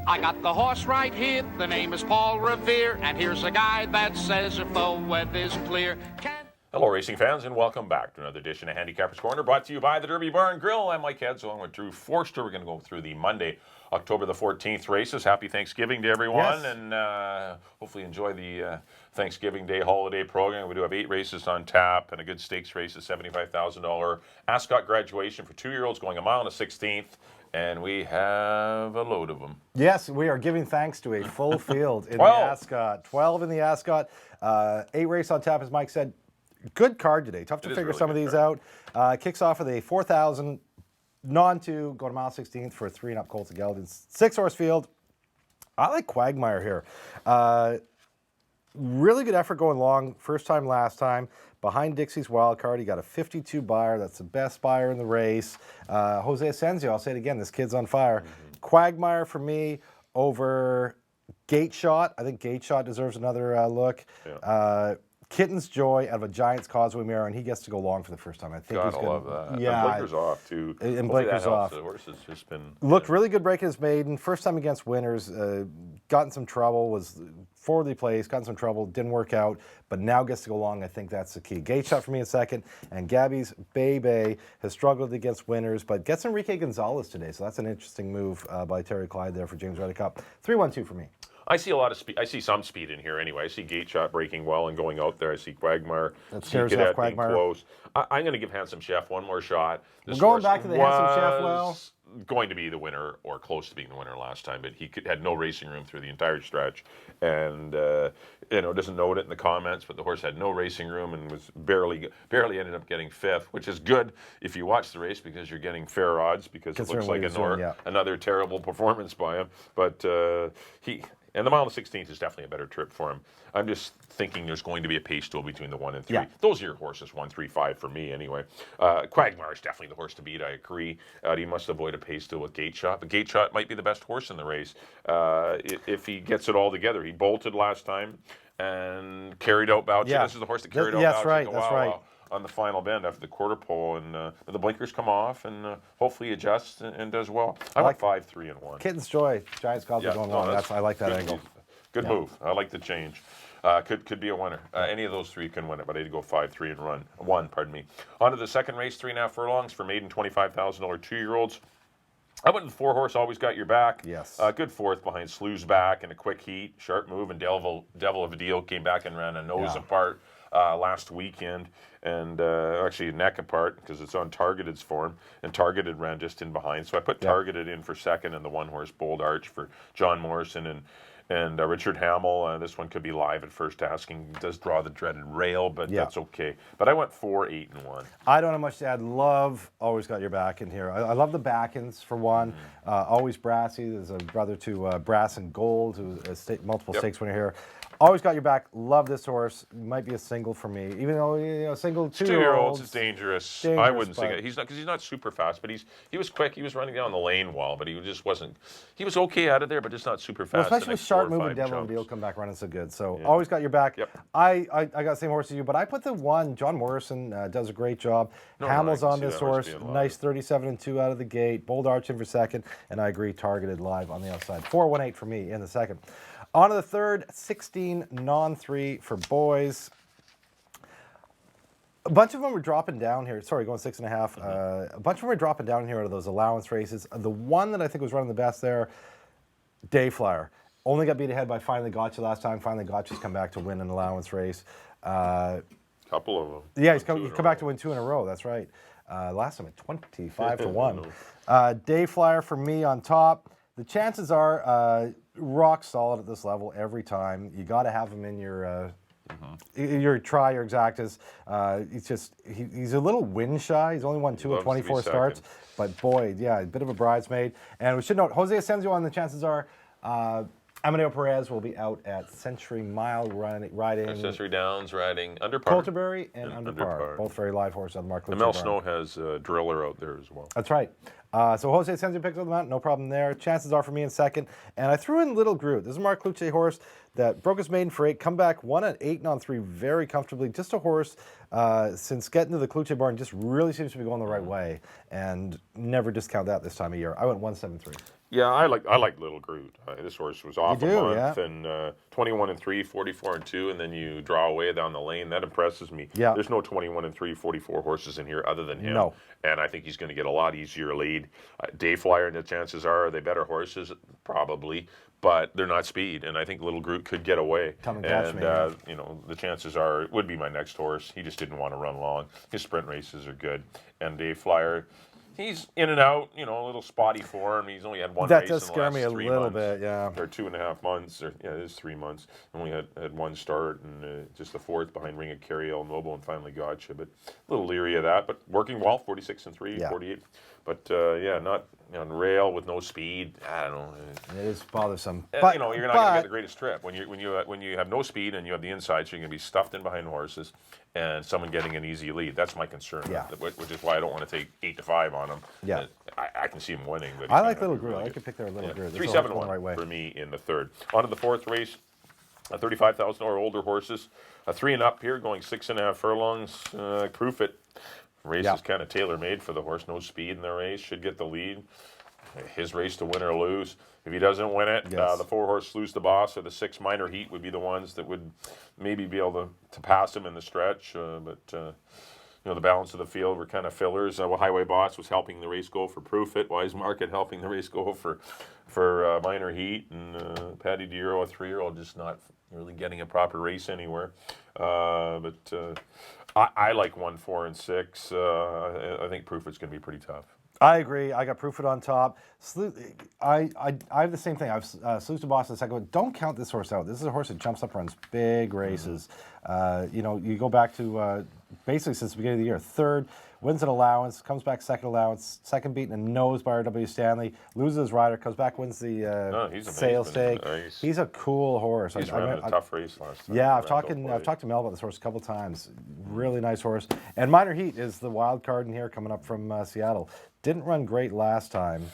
I got the horse right here, the name is Paul Revere, and here's a guy that says if the weather's clear. Hello, racing fans, and welcome back to another edition of Handicapper's Corner, brought to you by the Derby Bar and Grill. I'm Mike Heads, along with Drew Forster. We're going to go through the Monday, October the 14th races. Happy Thanksgiving to everyone, yes. And hopefully enjoy the Thanksgiving Day holiday program. We do have 8 races on tap and a good stakes race, a $75,000 Ascot graduation for 2-year-olds going a mile and a 16th. And we have a load of them. Yes, we are giving thanks to a full field in the Ascot. 12 in the Ascot. 8 race on tap, as Mike said. Good card today. Tough to figure really some of these out. Kicks off with a 4,000 non-2, go to mile 16th for a 3 and up Colts of Geldens. 6-horse field. I like Quagmire here. Really good effort going long. First time, last time. Behind Dixie's wild card, he got a 52 buyer. That's the best buyer in the race. Jose Asensio, I'll say it again, this kid's on fire. Quagmire for me over Gate Shot. I think Gate Shot deserves another look. Yeah. Kitten's Joy out of a Giants Causeway Mirror, and he gets to go long for the first time. I think he's going to love that. Yeah, and Blaker's off too. And Blaker's off. The horse has just been looked really good breaking his maiden. First time against winners. Got in some trouble. Was forwardly placed. Got in some trouble. Didn't work out. But now gets to go long. I think that's the key. Gate Shot for me in second. And Gabby's Bebe has struggled against winners, but gets Enrique Gonzalez today. So that's an interesting move by Terry Clyde there for James Reddick Cup. 3-1-2 for me. I see a lot of speed. I see some speed in here anyway. I see Gate Shot breaking well and going out there. I see Quagmire. That scares off Quagmire. Close. I'm going to give Handsome Chef one more shot. We're going back to the Handsome Chef well. Going to be the winner or close to being the winner last time, but he had no racing room through the entire stretch, and doesn't note it in the comments, but the horse had no racing room and was barely ended up getting 5th, which is good if you watch the race because you're getting fair odds because it looks like another terrible performance by him, but And the mile and the 16th is definitely a better trip for him. I'm just thinking there's going to be a pace duel between the 1 and 3. Yeah. Those are your horses, 1, 3, 5 for me anyway. Quagmire is definitely the horse to beat, I agree. He must avoid a pace duel with Gate Shot. But Gate Shot might be the best horse in the race if he gets it all together. He bolted last time and carried out Boucher. Yeah. This is the horse that carried out Boucher. That's right. On the final bend after the quarter pole, and the blinkers come off, and hopefully adjusts and does well. I like 5, 3, and 1. Kitten's Joy, Giants Causeway going long. I like that angle. Good move. I like the change. Could be a winner. Any of those 3 can win it, but I had to go 5, 3, and 1. Pardon me. On to the second race, 3.5 furlongs for maiden $25,000 2-year-olds. I went with the 4-horse, Always Got Your Back. Yes. Good 4th behind Slew's Back in a quick heat. Sharp move, and Devil of a Deal came back and ran a nose apart last weekend. And actually neck apart because it's on Targeted's form. And Targeted ran just in behind. So I put Targeted in for second and the 1-horse Bold Arch for John Morrison and Richard Hamill. This one could be live at first asking. It does draw the dreaded rail, but that's okay. But I went 4, 8, and 1. I don't have much to add. Love Always Got Your Back in here. I love the Backins for one. Always Brassy. There's a brother to Brass and Gold, who's a multiple stakes winner here. Always Got Your Back. Love this horse. Might be a single for me, even though single 2-year-olds. It's dangerous. I wouldn't say it. He's not because he's not super fast, but he was quick. He was running down the lane well, but he just wasn't. He was okay out of there, but just not super fast. Well, especially with Sharp Move and Devil and Deal come back running so good. So Always Got Your Back. Yep. I got the same horse as you, but I put the 1. John Morrison does a great job. Hamill's on this horse. Nice 37 and 2 out of the gate. Bold Arch in for second, and I agree. Targeted live on the outside. 4-1-8 for me in the second. On to the third, 16 non-3 for boys. A bunch of them were dropping down here. Sorry, going 6.5. A bunch of them were dropping down here out of those allowance races. The one that I think was running the best there, Dayflyer. Only got beat ahead by Finally Gotcha last time. Finally Gotcha's come back to win an allowance race. Couple of them. Yeah, he's come back to win 2 in a row. That's right. Last time at 25 to 1. Dayflyer for me on top. The chances are rock solid at this level every time. You got to have him in your exactas. He's a little win shy. He's only won 2 of 24 starts, but boy, a bit of a bridesmaid. And we should note Jose Asensio on the chances are. Amadeo Perez will be out at Century Mile riding. Century Downs riding under par. Colterbury and under par. Both very live horses on the Mark. And Mel Snow has Driller out there as well. That's right. So Jose Asensio picks up the mount, no problem there. Chances are for me in second. And I threw in Little Groot. This is a Mark Cluche horse that broke his maiden for 8, come back, won at 8 and on 3 very comfortably. Just a horse since getting to the Cluche barn just really seems to be going the right way. And never discount that this time of year. I went 1-7-3. Yeah, I like Little Groot. This horse was off You a do, month yeah. and 21-3, 44-2, and then you draw away down the lane. That impresses me. Yeah. There's no 21-3, 44 horses in here other than him. No. And I think he's going to get a lot easier lead. Dayflyer, and the chances are they better horses? Probably, but they're not speed. And I think Little Groot could get away. Come and catch me, yeah. You know, the chances are it would be my next horse. He just didn't want to run long. His sprint races are good. And Dayflyer, he's in and out, you know, a little spotty form. He's only had one That race does in the scare last me a 3 little months. bit, yeah. Or 2.5 months, or yeah, it is 3 months. Only had one start and just the fourth behind Ring of Kerry, El Noble, and finally Gotcha. But a little leery of that, but working well, 46-3, Yeah. 48. But yeah, not on rail with no speed. I don't know. It is bothersome. But, you know, you're not going to get the greatest trip when you have no speed and you have the inside, so you're going to be stuffed in behind horses and someone getting an easy lead. That's my concern. Yeah. Which is why I don't want to take 8-5 on him. Yeah. I can see him winning. But I like Little Groot. I like to pick their Little Groot. 3-7-1 the right way. for me in the third. On to the fourth race. $35,000 older horses. A 3 and up here, going 6.5 furlongs. Proof it. Race is kind of tailor-made for the horse. No speed in the race. Should get the lead. His race to win or lose. If he doesn't win it, Yes. the 4-horse Lose the Boss or the 6 Minor Heat would be the ones that would maybe be able to pass him in the stretch. But you know, the balance of the field were kind of fillers. Highway Boss was helping the race go for Proof It. Wise Market helping the race go for Minor Heat. And Paddy Diero, a 3-year-old, just not really getting a proper race anywhere. I like 1, 4, and 6. I think Proof It's going to be pretty tough. I agree. I got Proof It on top. I have the same thing. I've Sluice to Boss in the second one. Don't count this horse out. This is a horse that jumps up, runs big races. You know, you go back to basically since the beginning of the year. Third, wins an allowance, comes back second allowance, second beaten and nose by R.W. Stanley, loses his rider, comes back, wins the sales stake. He's a cool horse. He's running a tough race last time. Yeah, I've talked to Mel about this horse a couple times. Really nice horse. And Minor Heat is the wild card in here coming up from Seattle. Didn't run great last time.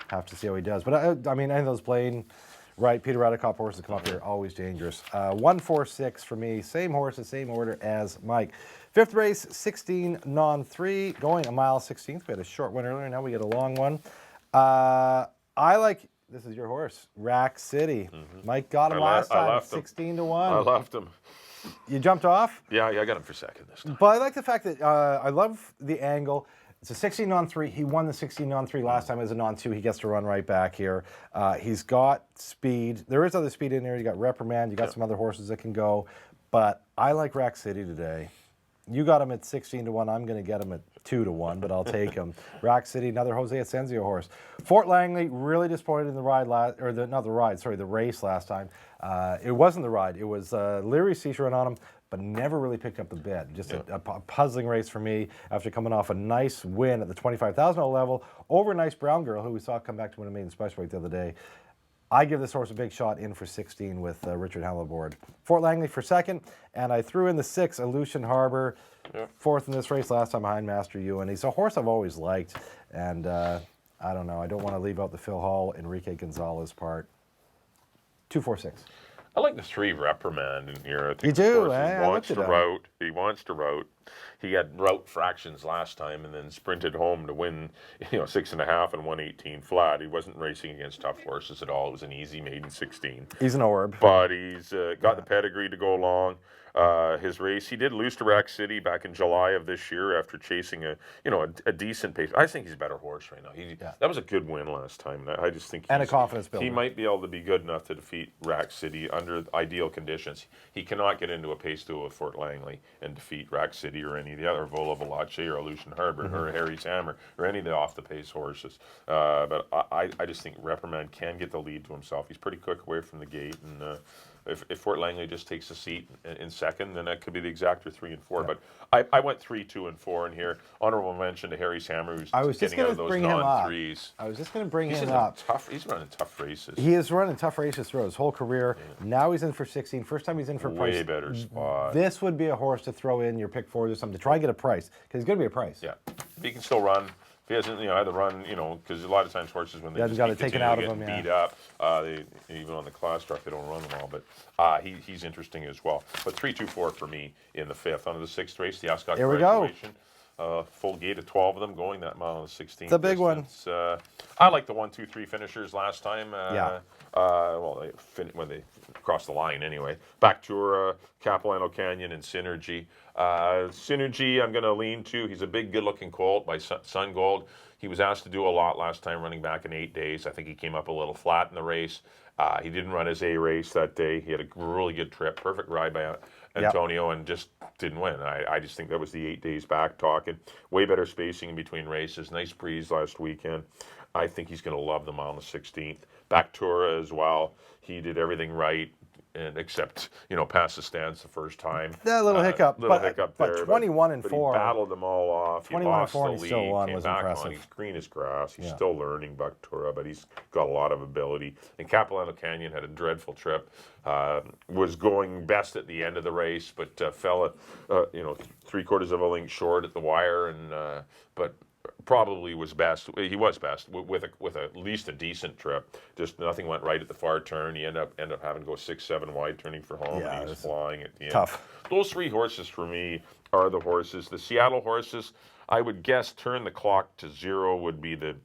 Have to see how he does. But I mean, any of those Blaine, right, Peter Radicop horses come up here, always dangerous. 1, 4, 6 for me. Same horses, same order as Mike. Fifth race, 16 non-3, going a mile 16th. We had a short one earlier, now we get a long one. I like, this is your horse, Rack City. Mike got him last time, 16-1. I left him. You jumped off? Yeah, I got him for second this time. But I like the fact that I love the angle. It's a 16 non-3. He won the 16 non-3 last time as a non-2. He gets to run right back here. He's got speed. There is other speed in there. You got Reprimand. You got some other horses that can go. But I like Rack City today. You got him at 16-1. I'm going to get him at 2-1, but I'll take him. Rack City, another Jose Asensio horse. Fort Langley, really disappointed in the ride the race last time. It wasn't the ride. It was Leary's seizure run on him, but never really picked up the bid. Just a puzzling race for me after coming off a nice win at the $25,000 level over a nice brown girl who we saw come back to win a maiden special weight the other day. I give this horse a big shot in for 16 with Richard Howell aboard. Fort Langley for second, and I threw in the 6, Aleutian Harbor, fourth in this race last time behind Master Ewan. He's a horse I've always liked, and I don't know. I don't want to leave out the Phil Hall, Enrique Gonzalez part. 2, 4, 6. I like the 3 Reprimand in here. I think You do? He wants to route. He wants to route. He had route fractions last time and then sprinted home to win, 6.5 and 118 flat. He wasn't racing against tough horses at all. It was an easy maiden 16. He's an orb. But he's got the pedigree to go along. His race, he did lose to Rack City back in July of this year after chasing a decent pace. I think he's a better horse right now. That was a good win last time. I just think and a confidence builder. He might be able to be good enough to defeat Rack City under ideal conditions. He cannot get into a pace duel with Fort Langley and defeat Rack City or any of the other Vola Valache or Aleutian Harbor or Harry's Hammer or any of the off the pace horses. But I just think Reprimand can get the lead to himself. He's pretty quick away from the gate, and if Fort Langley just takes a seat in second, then that could be the exactor 3 and 4. But I went 3, 2, and 4 in here. Honorable mention to Harry's Hammer, who's getting out of those non-3s. I was just going to bring him up. He's running tough races. He is running tough races throughout his whole career. Now he's in for 16. First time he's in for price. Way better spot. This would be a horse to throw in your pick 4 or something to try and get a price because he's going to be a price. Yeah, he can still run. He hasn't, had to run, because a lot of times horses when they just got it taken out of them, beat up, they, even on the class truck they don't run them all. But he's interesting as well. But 3, 2, 4 for me in the 5th. On to the 6th race, the Ascot Here we go. graduation. full gate of 12 of them going that mile and 16. It's a big one. I like the 1, 2, 3 finishers last time. Yeah. Well, when they crossed the line anyway. Bactura, Capilano Canyon, and Synergy. Synergy, I'm going to lean to. He's a big, good-looking colt by Sun Gold. He was asked to do a lot last time, running back in 8 days. I think he came up a little flat in the race. He didn't run his A race that day. He had a really good trip, perfect ride by Antonio, and just didn't win. I just think that was the 8 days back talking. Way better spacing in between races. Nice breeze last weekend. I think he's going to love the mile on the 16th. Bactura as well. He did everything right, and except past the stands the first time. That little hiccup, hiccup there. But 21 and 4. He battled them all off. 21 and 4, and he he still won. came Was back impressive. on. He's green as grass. He's still learning Bactura, but he's got a lot of ability. And Capilano Canyon had a dreadful trip. Was going best at the end of the race, but fell 3/4 of a length short at the wire, and but probably was best. He was best with at least a decent trip. Just nothing went right at the far turn. He ended up having to go 6-7 wide turning for home. Yeah, and he was flying at the end. tough. Those 3 horses for me are the horses. The Seattle horses, I would guess, turn the clock to 0 would be the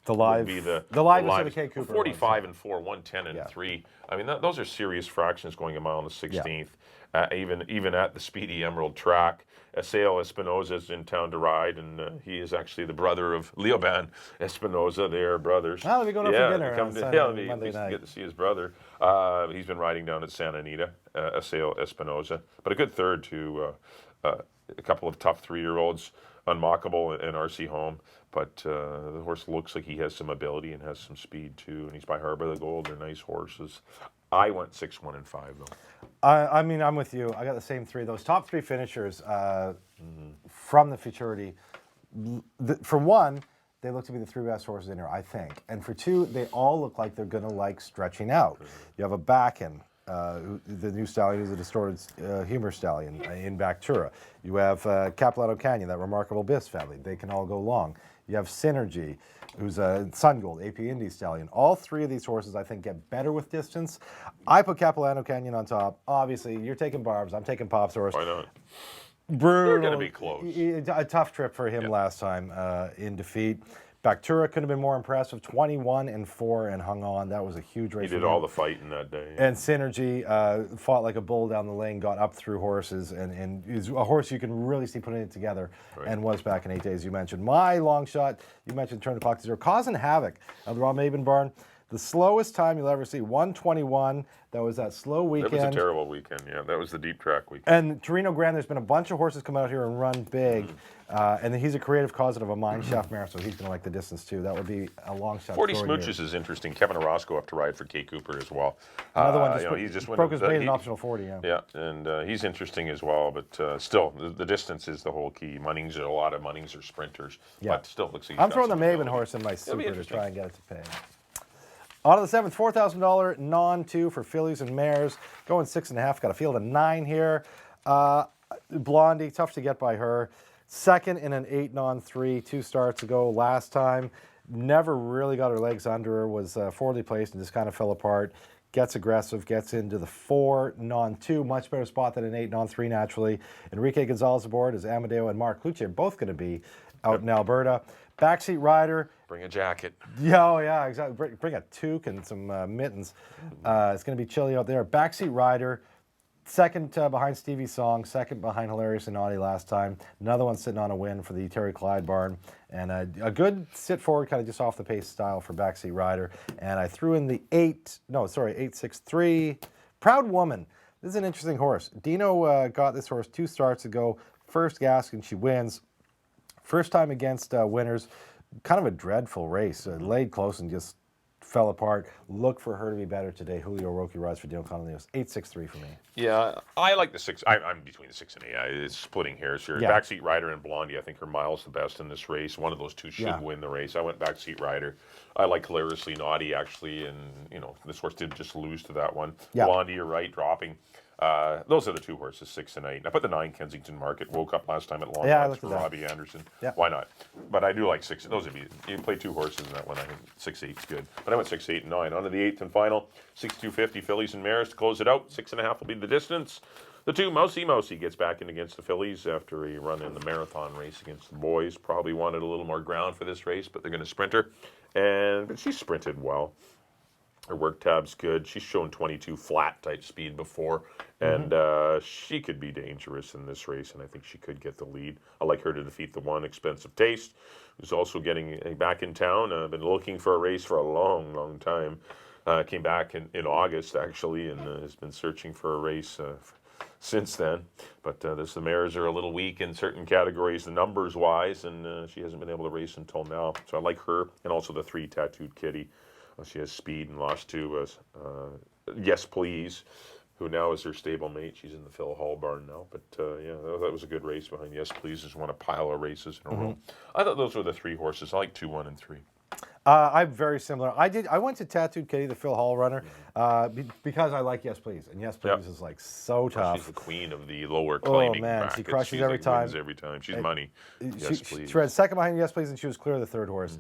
live is of the K. Cooper 45 and 4, 110 and 3. I mean, those are serious fractions going a mile on the 16th. Even at the Speedy Emerald track. Aseo Espinoza is in town to ride, and he is actually the brother of Leoban Espinoza. They are brothers. Well, let me go down for dinner on Monday night. Get to see his brother. He's been riding down at Santa Anita, Aseo Espinoza. But a good third to a couple of tough 3-year-olds, Unmockable and RC Home. But the horse looks like he has some ability and has some speed too. And he's by Harbor of the Gold. They're nice horses. I went 6, 1, and 5 though. I mean, I'm with you. I got the same 3. Those top 3 finishers from the futurity. For one, they look to be the 3 best horses in here, I think. And for 2, they all look like they're going to like stretching out. You have a Backen, the new stallion who's a distorted humor stallion in Bactura. You have Capilano Canyon, that remarkable Biss family. They can all go long. You have Synergy, who's a Sun Gold, AP Indy stallion. All 3 of these horses, I think, get better with distance. I put Capilano Canyon on top. Obviously, you're taking Barb's. I'm taking Pop's horse. Why not? Brutal. They're going to be close. A tough trip for him last time in defeat. Bactura could have been more impressive. 21 and 4 and hung on. That was a huge race. He did all the fighting that day. And Synergy fought like a bull down the lane, got up through horses, and is a horse you can really see putting it together, and was back in 8 days, you mentioned. My long shot, you mentioned turn the clock to 0. Causing Havoc of the Rob Maben barn. The slowest time you'll ever see, 1:21. That was that slow weekend. That was a terrible weekend, yeah. That was the deep track weekend. And Torino Grand, there's been a bunch of horses come out here and run big. And then he's a creative causative of a mine shaft mare, so he's going to like the distance too. That would be a long shot. 40 Smooches is interesting. Kevin Orozco up to ride for K. Cooper as well. Another one he's just broke his weight in optional 40, Yeah, and he's interesting as well, but still, the distance is the whole key. A lot of Munnings are sprinters, but still looks like I'm throwing the Maben horse in my super to try and get it to pay. On to the 7th, $4,000 non-2 for fillies and mares. Going 6.5. Got a field of 9 here. Blondie, tough to get by her. Second in an 8 non-3, 2 starts ago last time. Never really got her legs under her. Was forwardly placed and just kind of fell apart. Gets aggressive, gets into the 4 non-2. Much better spot than an 8 non-3 naturally. Enrique Gonzalez aboard as Amadeo and Mark Luce are both going to be out in Alberta. Backseat rider. Bring a jacket. Yeah, exactly. Bring a toque and some mittens. It's going to be chilly out there. Backseat rider. Second behind Stevie Song. Second behind Hilarious and Naughty last time. Another one sitting on a win for the Terry Clyde barn. And a good sit forward, kind of just off the pace style for backseat rider. And I threw in the 863. Proud Woman. This is an interesting horse. Dino got this horse 2 starts ago. First Gaskin, she wins. First time against winners, kind of a dreadful race. Laid close and just fell apart. Look for her to be better today. Julio Roque rides for Dino Connolly. 863 for me. Yeah, I like the 6. I'm between the 6 and 8. It's splitting hairs here. Yeah. Backseat Rider and Blondie, I think her mile's the best in this race. One of those 2 should win the race. I went Backseat Rider. I like Hilariously Naughty, actually, and, this horse did just lose to that one. Yeah. Blondie, you're right, dropping. Those are the 2 horses, 6 and 8. I put the 9 Kensington Market. Woke up last time at Long Lodge for Robbie Anderson. Yeah. Why not? But I do like 6. Those of you play 2 horses in that one. I think 6, 8 is good. But I went 6, 8, and 9. On to the 8th and final. 6,250 fillies and mares to close it out. 6.5 will be the distance. The 2, Mousy gets back in against the fillies after a run in the marathon race against the boys. Probably wanted a little more ground for this race, but they're going to sprint her. But she sprinted well. Her work tab's good. She's shown 22 flat type speed before, and she could be dangerous in this race, and I think she could get the lead. I like her to defeat the 1, Expensive Taste, who's also getting back in town. Been looking for a race for a long, long time. Came back in August, actually, and has been searching for a race since then. But the mares are a little weak in certain categories, the numbers-wise, and she hasn't been able to race until now. So I like her, and also the 3, Tattooed Kitty. She has speed and lost to Yes Please, who now is her stablemate. She's in the Phil Hall barn now. But that was a good race behind Yes Please. Has won a pile of races in a row. I thought those were the 3 horses. I like 2, 1, and 3. I'm very similar. I went to Tattooed Kitty, the Phil Hall runner, because I like Yes Please, and Yes Please is like so tough. She's the queen of the lower claiming brackets. She crushes every time. Wins every time. She's money. Yes Please. She ran second behind Yes Please, and she was clear of the 3rd horse.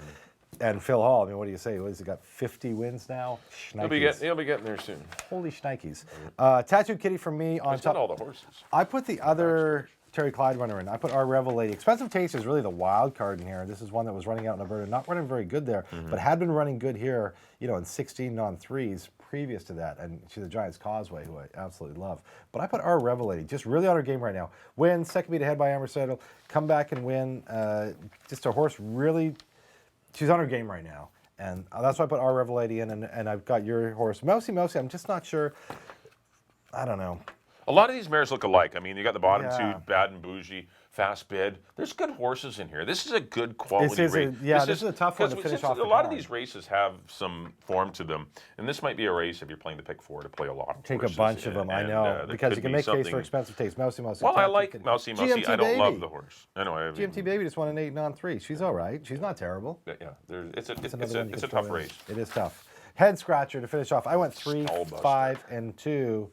And Phil Hall, I mean, what do you say? What has he got? 50 wins now? He'll be getting there soon. Holy shnikes. Tattooed Kitty for me on top. Not all the horses. I put the other Terry Clyde runner in. I put our Revel Lady. Expensive Taste is really the wild card in here. This is one that was running out in Alberta, not running very good there, but had been running good here, in 16 non-3s previous to that. And she's a Giants Causeway, who I absolutely love. But I put our Revel Lady, just really on her game right now. Win, second beat ahead by Amherst, come back and win. Just a horse really... She's on her game right now, and that's why I put our Revel Lady in, and I've got your horse. Mousy, I'm just not sure. I don't know. A lot of these mares look alike. I mean, you got the bottom 2, Bad and Bougie, Fast Bid. There's good horses in here. This is a good quality race. This is a tough one to finish off. A lot of these races have some form to them, and this might be a race if you're playing the pick 4 to play a lot of Take horses. A bunch of them, I know, because you can make case for Expensive Taste. Mousy. Well, I like Mousy. I don't love the horse. I know. GMT Baby just won an 8 non-3. She's all right. She's not terrible. Yeah, it's a tough race. It is tough. Head scratcher to finish off. I went 3, 5, and 2.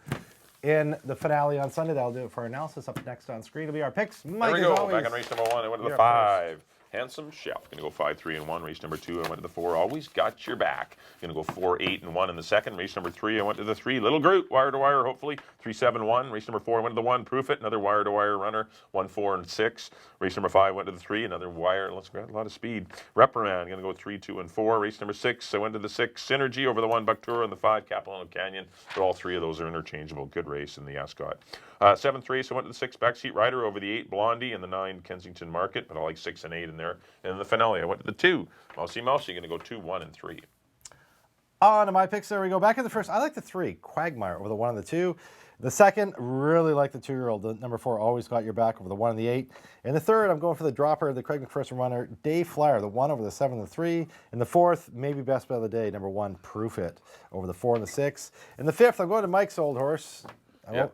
In the finale on Sunday. That'll do it for our analysis. Up next on screen will be our picks. Mike, there we go. Always, back on race number 1. I went to the 5. Handsome Chef. Going to go 5, 3, and 1. Race number 2, I went to the 4. Always got your back. Going to go 4, 8, and 1 in the second. Race number 3, I went to the 3. Little Groot, wire to wire, hopefully. 3, 7, 1. Race number 4, I went to the 1. Proof It, another wire to wire runner. 1, 4, and 6. Race number 5, went to the 3. Another wire. Let's get a lot of speed. Reprimand. Going to go 3, 2, and 4. Race number 6, I went to the 6. Synergy over the 1. Bucktour and the 5. Capilano Canyon. But all 3 of those are interchangeable. Good race in the Ascot. 7th race, I went to the 6. Backseat Rider over the 8. Blondie and the 9. Kensington Market. But I like 6 and 8 in there. And the finale, I went to the 2. Mousy, going to go 2, 1, and 3. On to my picks, there we go. Back in the first, I like the 3, Quagmire over the 1 and the 2. The second, really like the 2-year-old. The number 4, Always Got Your Back over the 1 and the 8. In the third, I'm going for the dropper, the Craig McPherson runner, Dave Flyer, the 1 over the 7 and the 3. In the fourth, maybe best bet of the day, number 1, Proof It over the 4 and the 6. In the fifth, I'm going to Mike's old horse. I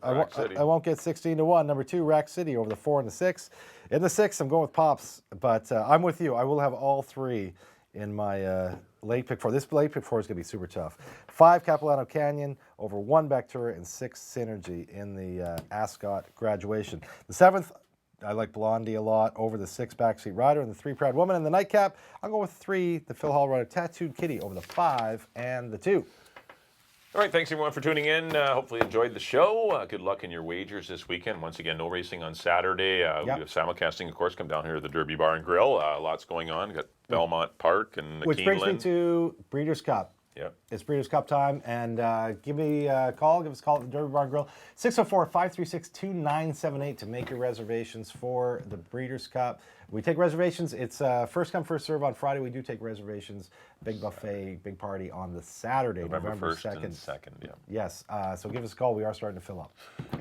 won't get 16 to 1. Number 2, Rack City over the 4 and the 6. In the 6th, I'm going with Pops, but I'm with you. I will have all 3 in my late pick 4. This late pick 4 is going to be super tough. 5, Capilano Canyon over 1, Bactura, and 6, Synergy in the Ascot graduation. The 7th, I like Blondie a lot over the 6, Backseat Rider, and the 3, Proud Woman. And the nightcap, I'll go with 3, the Phil Hall runner, Tattooed Kitty over the 5 and the 2. All right, thanks everyone for tuning in. Hopefully you enjoyed the show. Good luck in your wagers this weekend. Once again, no racing on Saturday. We have simulcasting, of course. Come down here to the Derby Bar and Grill. Lots going on. Got Belmont Park and Which brings me to Breeders' Cup. Yeah. It's Breeders' Cup time, and give me a call. Give us a call at the Derby Bar and Grill, 604-536-2978 to make your reservations for the Breeders' Cup. We take reservations. It's first come, first serve on Friday. We do take reservations. Big buffet, big party on the Saturday, November 1st 2nd. and 2nd, yeah. Yes, so give us a call. We are starting to fill up.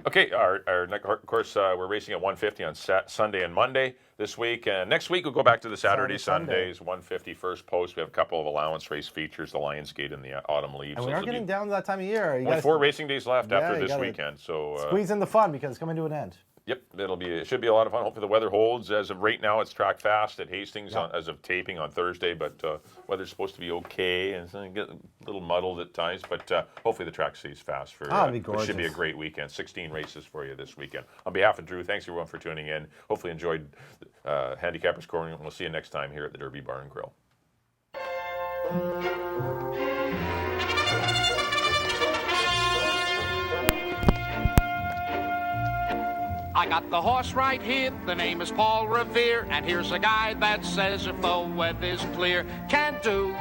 Okay, of course, we're racing at 150 on Sunday and Monday this week. And next week, we'll go back to the Sundays, 150 first post. We have a couple of allowance race features, the Lionsgate and the Autumn Leaves. And we are getting down to that time of year. Only 4 racing days left after this weekend. So squeeze in the fun because it's coming to an end. Yep, it should be a lot of fun. Hopefully the weather holds. As of right now, it's track fast at Hastings as of taping on Thursday, but weather's supposed to be okay, and it's going to get a little muddled at times, but hopefully the track stays fast. It should be a great weekend. 16 races for you this weekend. On behalf of Drew, thanks everyone for tuning in. Hopefully enjoyed Handicapper Scoring, and we'll see you next time here at the Derby Bar and Grill. I got the horse right here, the name is Paul Revere, and here's a guy that says if the weather's clear, can do